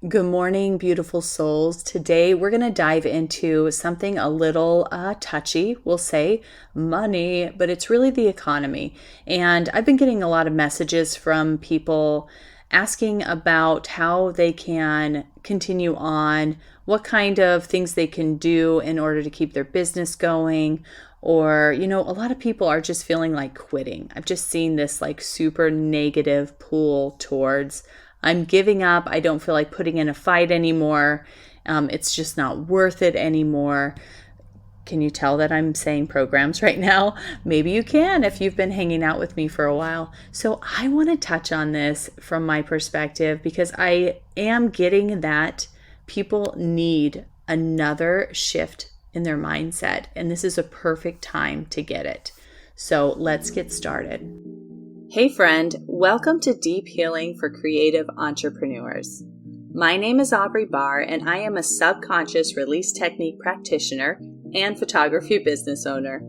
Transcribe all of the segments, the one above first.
Good morning, beautiful souls. Today we're going to dive into something a little touchy. We'll say money, but it's really the economy. And I've been getting a lot of messages from people asking about how they can continue on, what kind of things they can do in order to keep their business going. Or, a lot of people are just feeling like quitting. I've just seen this like super negative pull towards I'm giving up. I don't feel like putting in a fight anymore. It's just not worth it anymore. Can you tell that I'm saying programs right now? Maybe you can if you've been hanging out with me for a while. So I want to touch on this from my perspective because I am getting that people need another shift in their mindset. And this is a perfect time to get it. So let's get started. Hey friend, welcome to Deep Healing for Creative Entrepreneurs. My name is Aubrey Barr and I am a subconscious release technique practitioner and photography business owner.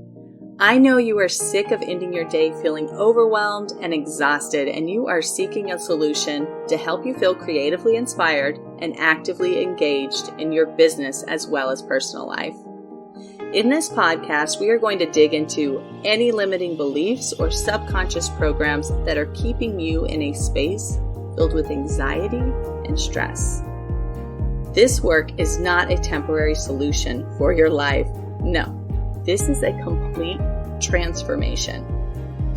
I know you are sick of ending your day feeling overwhelmed and exhausted, and you are seeking a solution to help you feel creatively inspired and actively engaged in your business as well as personal life. In this podcast, we are going to dig into any limiting beliefs or subconscious programs that are keeping you in a space filled with anxiety and stress. This work is not a temporary solution for your life. No, this is a complete transformation.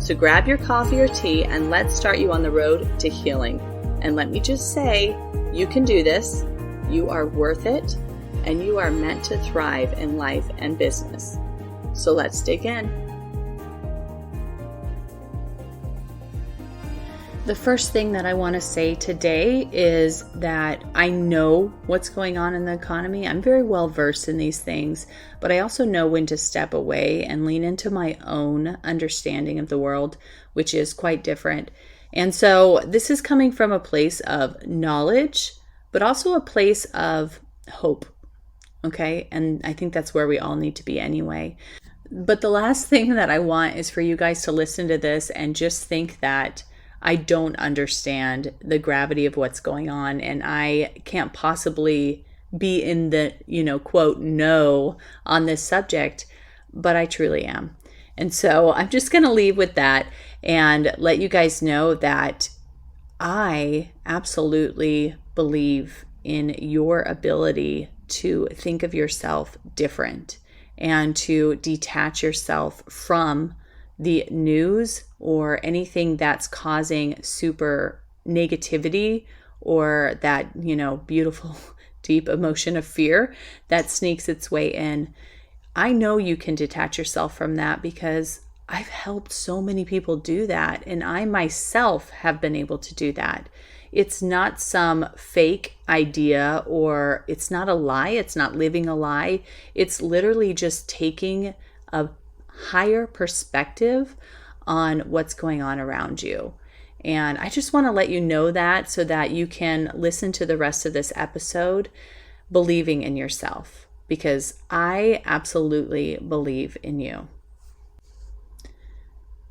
So grab your coffee or tea and let's start you on the road to healing. And let me just say, you can do this. You are worth it. And you are meant to thrive in life and business. So let's dig in. The first thing that I want to say today is that I know what's going on in the economy. I'm very well versed in these things, but I also know when to step away and lean into my own understanding of the world, which is quite different. And so this is coming from a place of knowledge, but also a place of hope. Okay, and I think that's where we all need to be anyway. But the last thing that I want is for you guys to listen to this and just think that I don't understand the gravity of what's going on and I can't possibly be in the, quote, no on this subject, but I truly am. And so I'm just going to leave with that and let you guys know that I absolutely believe in your ability to think of yourself different and to detach yourself from the news or anything that's causing super negativity or that, beautiful, deep emotion of fear that sneaks its way in. I know you can detach yourself from that because I've helped so many people do that, and I myself have been able to do that. It's not some fake idea or it's not a lie. It's not living a lie. It's literally just taking a higher perspective on what's going on around you. And I just want to let you know that so that you can listen to the rest of this episode believing in yourself, because I absolutely believe in you.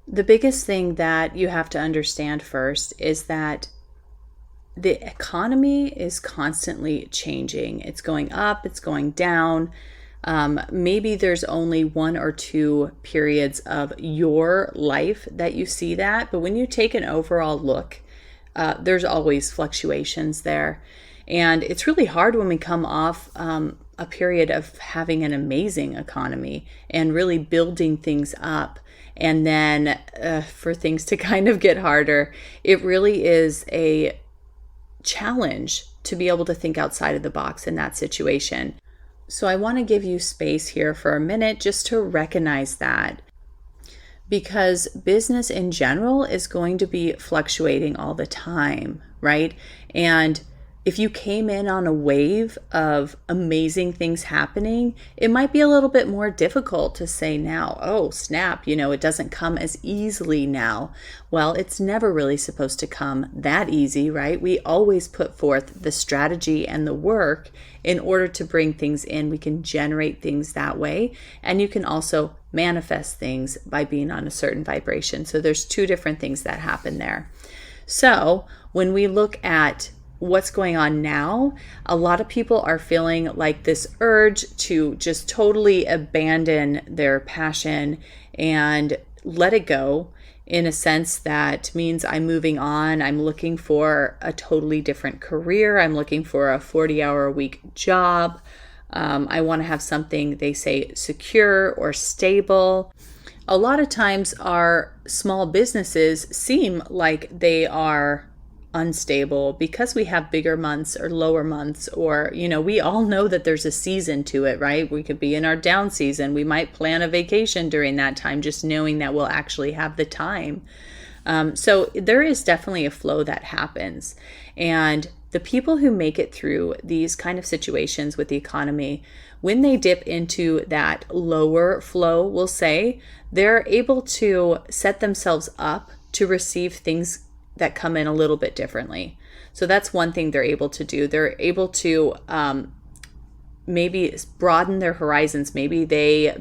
The biggest thing that you have to understand first is that the economy is constantly changing. It's going up, it's going down. Maybe there's only one or two periods of your life that you see that. But when you take an overall look, there's always fluctuations there. And it's really hard when we come off a period of having an amazing economy and really building things up. And then for things to kind of get harder, it really is a challenge to be able to think outside of the box in that situation. So I want to give you space here for a minute just to recognize that, because business in general is going to be fluctuating all the time, right? And if you came in on a wave of amazing things happening, it might be a little bit more difficult to say now, oh, snap, it doesn't come as easily now. Well, it's never really supposed to come that easy, right? We always put forth the strategy and the work in order to bring things in. We can generate things that way. And you can also manifest things by being on a certain vibration. So there's two different things that happen there. So when we look at what's going on now, a lot of people are feeling like this urge to just totally abandon their passion and let it go, in a sense that means I'm moving on. I'm looking for a totally different career. I'm looking for a 40-hour-a-week job. I want to have something, they say, secure or stable. A lot of times our small businesses seem like they are unstable because we have bigger months or lower months, or, we all know that there's a season to it, right? We could be in our down season. We might plan a vacation during that time, just knowing that we'll actually have the time. So there is definitely a flow that happens. And the people who make it through these kind of situations with the economy, when they dip into that lower flow, we'll say, they're able to set themselves up to receive things that come in a little bit differently. So that's one thing they're able to do. They're able to maybe broaden their horizons. Maybe they,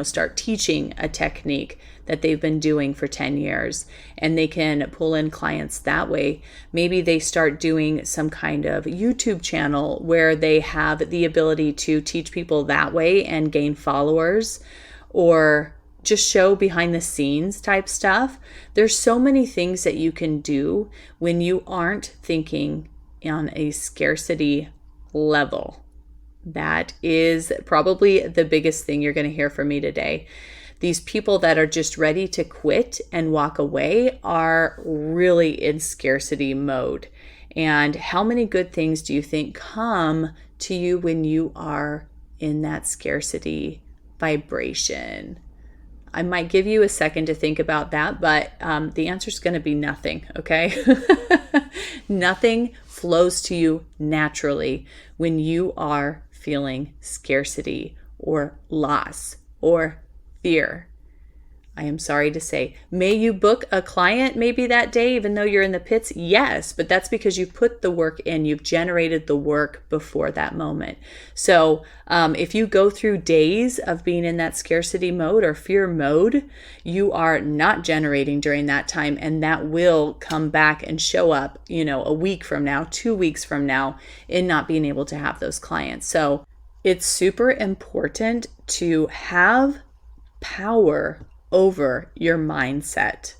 start teaching a technique that they've been doing for 10 years and they can pull in clients that way. Maybe they start doing some kind of YouTube channel where they have the ability to teach people that way and gain followers, or just show behind the scenes type stuff. There's so many things that you can do when you aren't thinking on a scarcity level. That is probably the biggest thing you're going to hear from me today. These people that are just ready to quit and walk away are really in scarcity mode. And how many good things do you think come to you when you are in that scarcity vibration? I might give you a second to think about that, but the answer is going to be nothing, okay? Nothing flows to you naturally when you are feeling scarcity or loss or fear. I am sorry to say, may you book a client maybe that day, even though you're in the pits? Yes, but that's because you put the work in. You've generated the work before that moment. So if you go through days of being in that scarcity mode or fear mode, you are not generating during that time, and that will come back and show up, a week from now, 2 weeks from now, in not being able to have those clients. So it's super important to have power over your mindset.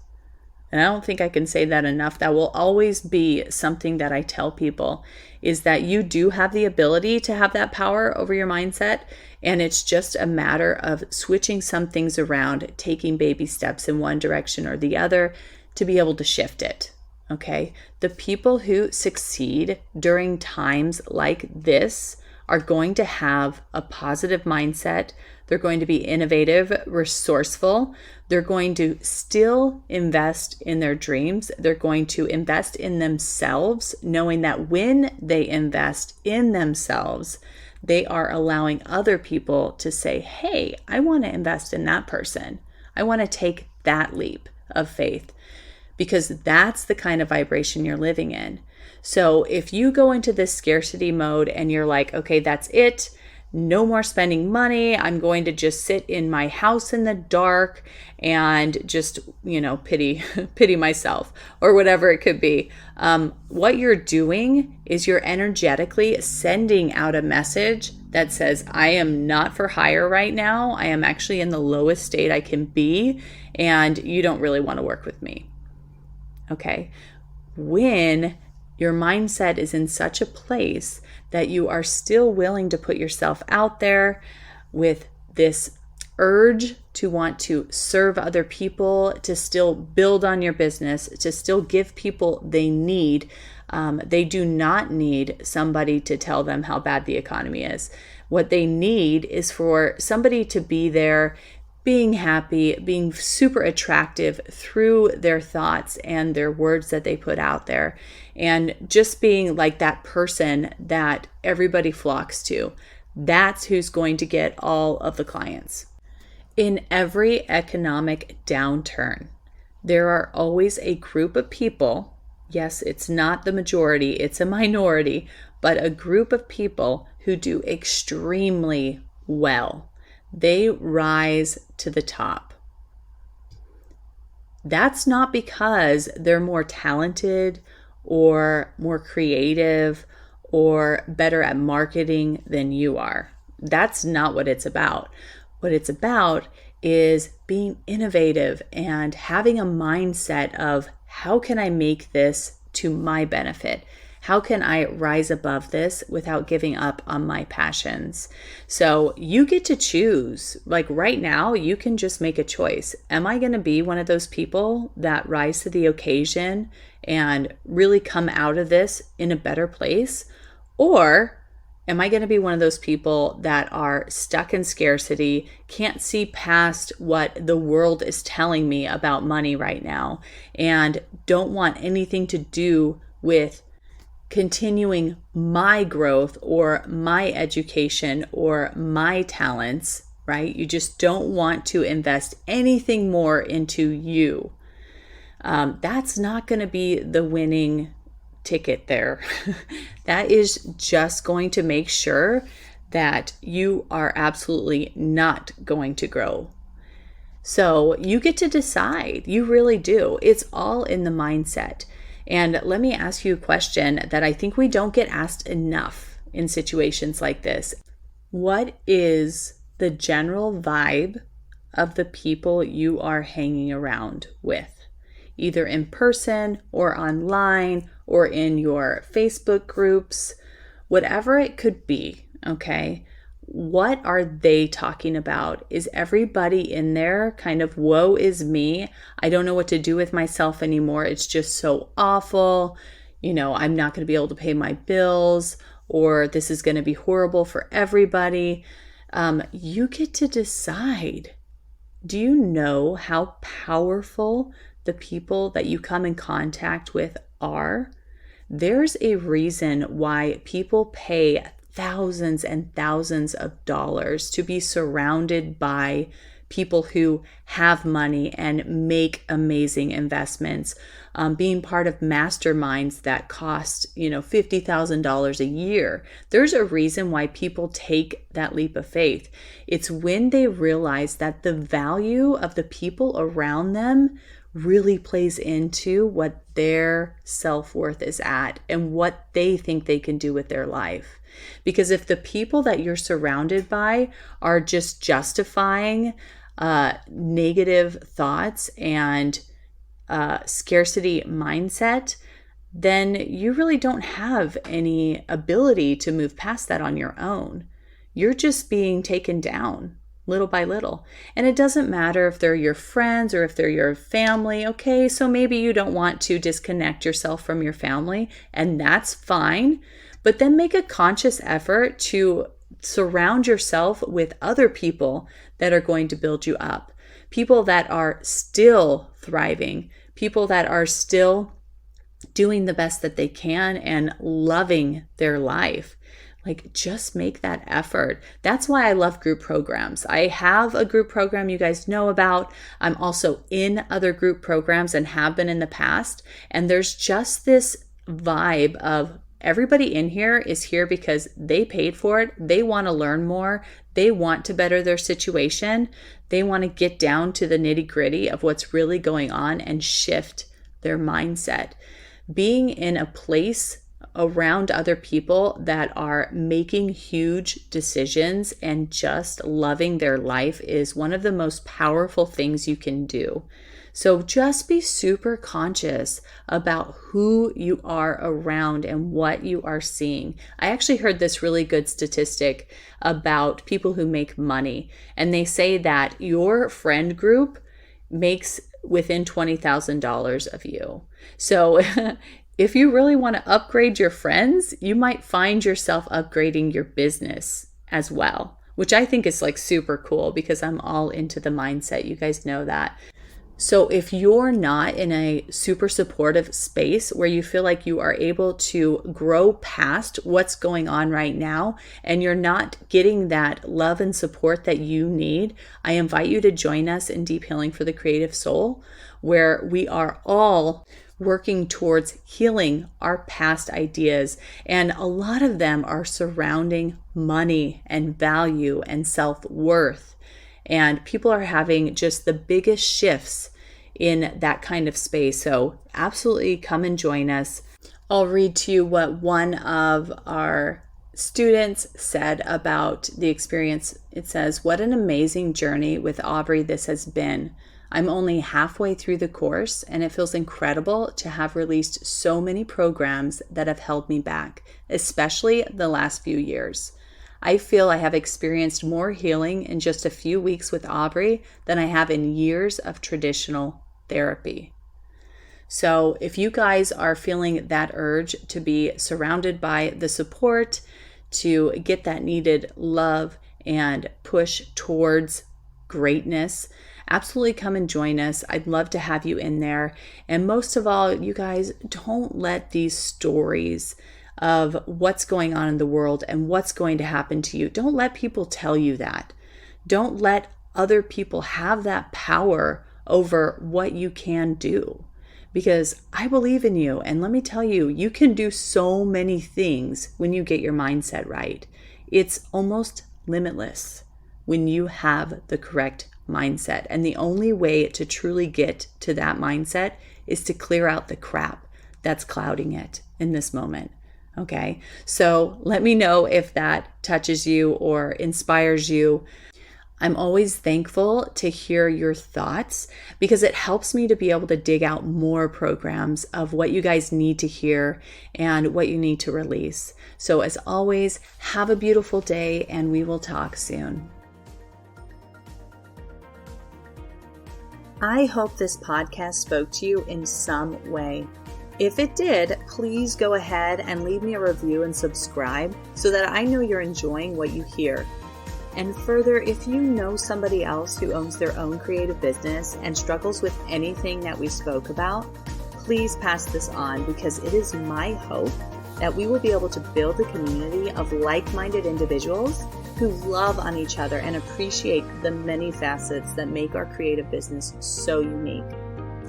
And I don't think I can say that enough. That will always be something that I tell people, is that you do have the ability to have that power over your mindset. And it's just a matter of switching some things around, taking baby steps in one direction or the other to be able to shift it. Okay. The people who succeed during times like this are going to have a positive mindset. They're going to be innovative, resourceful. They're going to still invest in their dreams. They're going to invest in themselves, knowing that when they invest in themselves, they are allowing other people to say, hey, I want to invest in that person. I want to take that leap of faith, because that's the kind of vibration you're living in. So if you go into this scarcity mode and you're like, okay, that's it, no more spending money, I'm going to just sit in my house in the dark and just, pity myself, or whatever it could be. What you're doing is you're energetically sending out a message that says, I am not for hire right now. I am actually in the lowest state I can be, and you don't really want to work with me. Okay. When your mindset is in such a place that you are still willing to put yourself out there with this urge to want to serve other people, to still build on your business, to still give people they need. They do not need somebody to tell them how bad the economy is. What they need is for somebody to be there, being happy, being super attractive through their thoughts and their words that they put out there, and just being like that person that everybody flocks to. That's who's going to get all of the clients. In every economic downturn, there are always a group of people. Yes, it's not the majority, it's a minority, but a group of people who do extremely well. They rise to the top. That's not because they're more talented or more creative or better at marketing than you are. That's not what it's about. What it's about is being innovative and having a mindset of how can I make this to my benefit? How can I rise above this without giving up on my passions? So you get to choose. Like right now, you can just make a choice. Am I going to be one of those people that rise to the occasion and really come out of this in a better place? Or am I going to be one of those people that are stuck in scarcity, can't see past what the world is telling me about money right now, and don't want anything to do with continuing my growth or my education or my talents, right? You just don't want to invest anything more into you. That's not going to be the winning ticket there. That is just going to make sure that you are absolutely not going to grow. So you get to decide. You really do. It's all in the mindset. And let me ask you a question that I think we don't get asked enough in situations like this. What is the general vibe of the people you are hanging around with, either in person or online or in your Facebook groups, whatever it could be, okay? What are they talking about? Is everybody in there kind of, woe is me, I don't know what to do with myself anymore, it's just so awful, I'm not going to be able to pay my bills, or this is going to be horrible for everybody? You get to decide. Do you know how powerful the people that you come in contact with are? There's a reason why people pay thousands and thousands of dollars to be surrounded by people who have money and make amazing investments, being part of masterminds that cost, $50,000 a year. There's a reason why people take that leap of faith. It's when they realize that the value of the people around them really plays into what their self-worth is at and what they think they can do with their life. Because if the people that you're surrounded by are just justifying negative thoughts and scarcity mindset, then you really don't have any ability to move past that on your own. You're just being taken down little by little. And it doesn't matter if they're your friends or if they're your family. Okay, so maybe you don't want to disconnect yourself from your family, and that's fine. But then make a conscious effort to surround yourself with other people that are going to build you up. People that are still thriving, people that are still doing the best that they can and loving their life. Like, just make that effort. That's why I love group programs. I have a group program you guys know about. I'm also in other group programs and have been in the past. And there's just this vibe of everybody in here is here because they paid for it. They want to learn more. They want to better their situation. They want to get down to the nitty-gritty of what's really going on and shift their mindset. Being in a place around other people that are making huge decisions and just loving their life is one of the most powerful things you can do. So just be super conscious about who you are around and what you are seeing. I actually heard this really good statistic about people who make money, and they say that your friend group makes within $20,000 of you. So if you really want to upgrade your friends, you might find yourself upgrading your business as well, which I think is like super cool because I'm all into the mindset. You guys know that. So if you're not in a super supportive space where you feel like you are able to grow past what's going on right now and you're not getting that love and support that you need, I invite you to join us in Deep Healing for the Creative Soul, where we are all working towards healing our past ideas. And a lot of them are surrounding money and value and self-worth. And people are having just the biggest shifts in that kind of space. So absolutely come and join us. I'll read to you what one of our students said about the experience. It says, "What an amazing journey with Aubrey this has been. I'm only halfway through the course, and it feels incredible to have released so many programs that have held me back, especially the last few years. I feel I have experienced more healing in just a few weeks with Aubrey than I have in years of traditional therapy." So if you guys are feeling that urge to be surrounded by the support, to get that needed love and push towards greatness, absolutely come and join us. I'd love to have you in there. And most of all, you guys, don't let these stories of what's going on in the world and what's going to happen to you, don't let people tell you that. Don't let other people have that power over what you can do. Because I believe in you. And let me tell you, you can do so many things when you get your mindset right. It's almost limitless when you have the correct mindset. And the only way to truly get to that mindset is to clear out the crap that's clouding it in this moment. Okay, so let me know if that touches you or inspires you. I'm always thankful to hear your thoughts because it helps me to be able to dig out more programs of what you guys need to hear and what you need to release. So as always, have a beautiful day and we will talk soon. I hope this podcast spoke to you in some way. If it did, please go ahead and leave me a review and subscribe so that I know you're enjoying what you hear. And further, if you know somebody else who owns their own creative business and struggles with anything that we spoke about, please pass this on because it is my hope that we will be able to build a community of like-minded individuals who love on each other and appreciate the many facets that make our creative business so unique.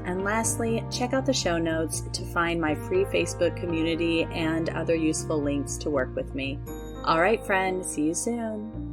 And lastly, check out the show notes to find my free Facebook community and other useful links to work with me. All right, friend, see you soon.